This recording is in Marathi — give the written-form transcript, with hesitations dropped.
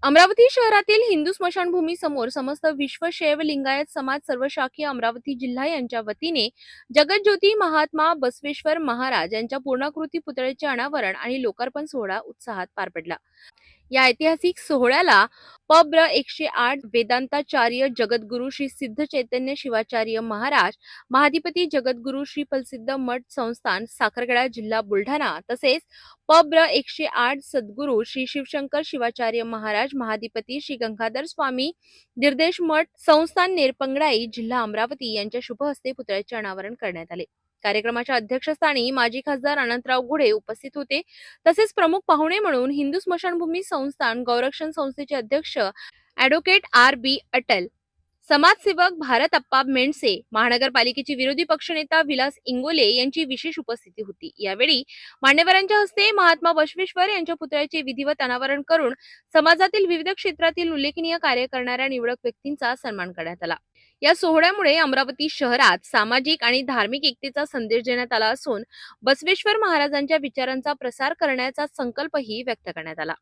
अमरावती शहरातील हिंदू स्मशानभूमी समोर समस्त विश्व शैव लिंगायत समाज सर्वशाखीय अमरावती जिल्हा यांच्या वतीने जगज्योती महात्मा बसवेश्वर महाराज यांच्या पूर्णाकृती पुतळ्याचे अनावरण आणि लोकार्पण सोहळा उत्साहात पार पडला। या ऐतिहासिक सोहळ्याला पब्र 108 वेदांताचार्य जगद्गुरु श्री सिद्ध चैतन्य शिवाचार्य महाराज, महाधिपती जगद्गुरु श्री प्रसिद्ध मठ संस्थान साखरखेडा जिल्हा बुलढाणा तसेच पब्र 108 सद्गुरु श्री शिवशंकर शिवाचार्य महाराज, महाधिपती श्री गंगाधर स्वामी निर्देश मठ संस्थान नेरपंगडाई जिल्हा अमरावती यांच्या शुभ हस्ते पुतळ्याचे अनावरण करण्यात आले। कार्यक्रमाच्या अध्यक्षस्थानी माजी खासदार अनंतराव गुढे उपस्थित होते। तसेच प्रमुख पाहुणे म्हणून हिंदू स्मशानभूमी संस्थान गौरक्षण संस्थेचे अध्यक्ष ॲडव्होकेट R.B. अटल, समाजसेवक भारत अप्पा मेंडसे, महानगरपालिकेचे विरोधी पक्षनेता विलास इंगोले यांची विशेष उपस्थिती होती। यावेळी मान्यवरांच्या हस्ते महात्मा बसवेश्वर यांच्या पुतळ्याचे विधिवत अनावरण करून समाजातील विविध क्षेत्रातील उल्लेखनीय कार्य करणाऱ्या निवडक व्यक्तींचा सन्मान करण्यात आला। या सोहळ्यामुळे अमरावती शहरात सामाजिक आणि धार्मिक एकतेचा संदेश देण्यात आला असून बसवेश्वर महाराजांच्या विचारांचा प्रसार करण्याचा संकल्पही व्यक्त करण्यात आला।